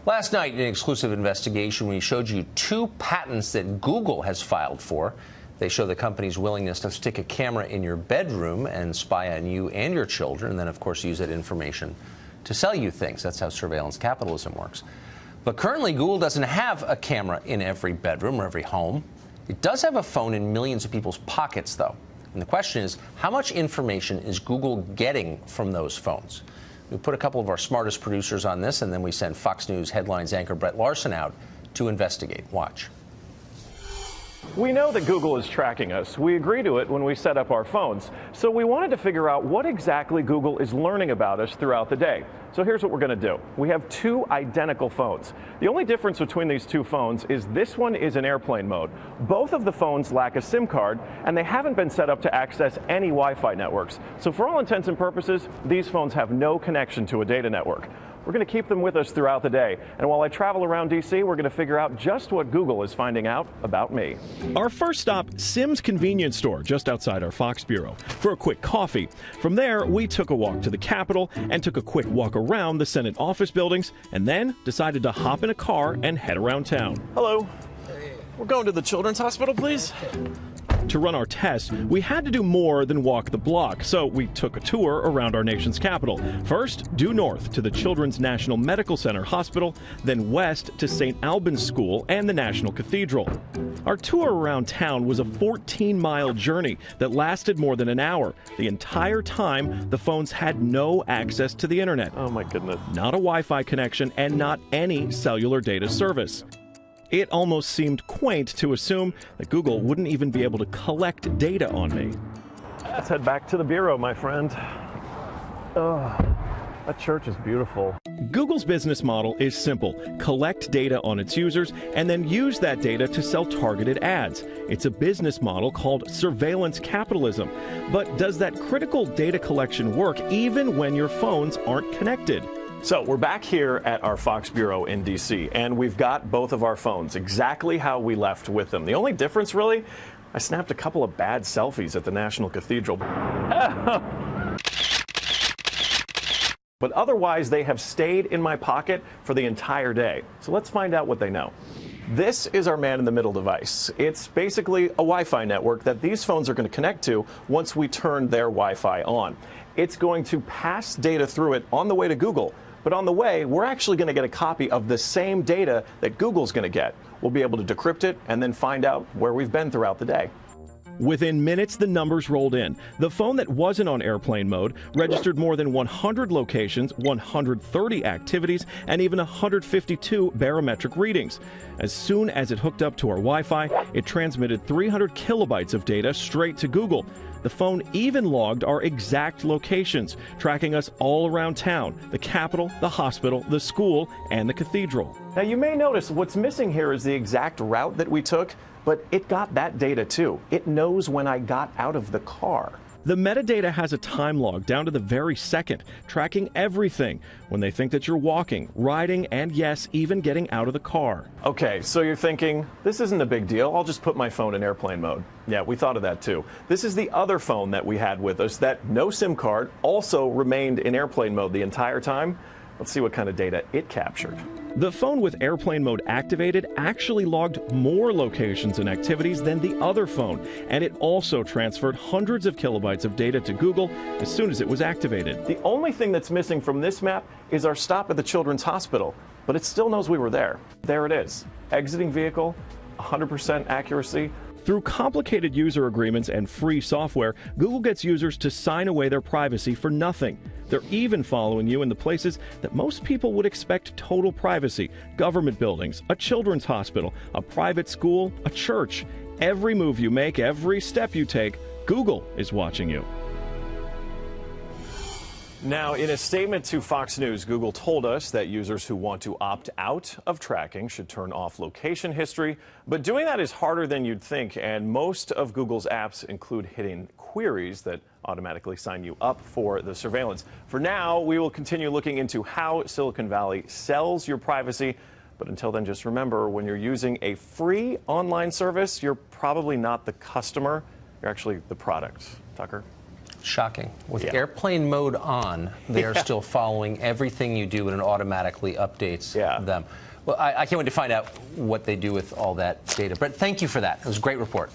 Last night, in an exclusive investigation, we showed you 2 patents that Google has filed for. They show the company's willingness to stick a camera in your bedroom and spy on you and your children, and then, of course, use that information to sell you things. That's how surveillance capitalism works. But currently, Google doesn't have a camera in every bedroom or every home. It does have a phone in millions of people's pockets, though. And the question is, how much information is Google getting from those phones? We put a couple of our smartest producers on this, and then we send Fox News headlines anchor Brett Larson out to investigate. Watch. We know that Google is tracking us. We agree to it when we set up our phones. So we wanted to figure out what exactly Google is learning about us throughout the day. So here's what we're going to do. We have 2 identical phones. The only difference between these 2 phones is this one is in airplane mode. Both of the phones lack a SIM card, and they haven't been set up to access any Wi-Fi networks. So for all intents and purposes, these phones have no connection to a data network. We're going to keep them with us throughout the day. And while I travel around D.C., we're going to figure out just what Google is finding out about me. Our first stop, Sim's convenience store, just outside our Fox bureau, for a quick coffee. From there, we took a walk to the Capitol and took a quick walk around the Senate office buildings, and then decided to hop in a car and head around town. Hello. We're going to the Children's Hospital, please. To run our test, we had to do more than walk the block, so we took a tour around our nation's capital. First, due north to the Children's National Medical Center Hospital, then west to St. Albans School and the National Cathedral. Our tour around town was a 14-mile journey that lasted more than an hour. The entire time, the phones had no access to the internet. Oh my goodness. Not a Wi-Fi connection and not any cellular data service. It almost seemed quaint to assume that Google wouldn't even be able to collect data on me. Let's head back to the bureau, my friend. Oh, that church is beautiful. Google's business model is simple. Collect data on its users and then use that data to sell targeted ads. It's a business model called surveillance capitalism. But does that critical data collection work even when your phones aren't connected? So we're back here at our Fox Bureau in D.C., and we've got both of our phones exactly how we left with them. The only difference, really, I snapped a couple of bad selfies at the National Cathedral. But otherwise, they have stayed in my pocket for the entire day. So let's find out what they know. This is our man-in-the-middle device. It's basically a Wi-Fi network that these phones are going to connect to once we turn their Wi-Fi on. It's going to pass data through it on the way to Google. But on the way, we're actually going to get a copy of the same data that Google's going to get. We'll be able to decrypt it and then find out where we've been throughout the day. Within minutes, the numbers rolled in. The phone that wasn't on airplane mode registered more than 100 locations, 130 activities, and even 152 barometric readings. As soon as it hooked up to our Wi-Fi, it transmitted 300 kilobytes of data straight to Google. The phone even logged our exact locations, tracking us all around town, the Capitol, the hospital, the school, and the cathedral. Now, you may notice what's missing here is the exact route that we took, but it got that data too. It knows when I got out of the car. The metadata has a time log down to the very second, tracking everything when they think that you're walking, riding, and yes, even getting out of the car. Okay, so you're thinking, this isn't a big deal. I'll just put my phone in airplane mode. Yeah, we thought of that too. This is the other phone that we had with us that no SIM card also remained in airplane mode the entire time. Let's see what kind of data it captured. The phone with airplane mode activated actually logged more locations and activities than the other phone, and it also transferred hundreds of kilobytes of data to Google as soon as it was activated. The only thing that's missing from this map is our stop at the Children's Hospital, but it still knows we were there. There it is. Exiting vehicle, 100% accuracy. Through complicated user agreements and free software, Google gets users to sign away their privacy for nothing. They're even following you in the places that most people would expect total privacy: government buildings, a children's hospital, a private school, a church. Every move you make, every step you take, Google is watching you. Now, in a statement to Fox News, Google told us that users who want to opt out of tracking should turn off location history. But doing that is harder than you'd think, and most of Google's apps include hidden queries that automatically sign you up for the surveillance. For now, we will continue looking into how Silicon Valley sells your privacy. But until then, just remember, when you're using a free online service, you're probably not the customer. You're actually the product. Tucker? Shocking. With Yeah. airplane mode on, they are still following everything you do, and it automatically updates them. Well, I can't wait to find out what they do with all that data. Brett, thank you for that. It was a great report.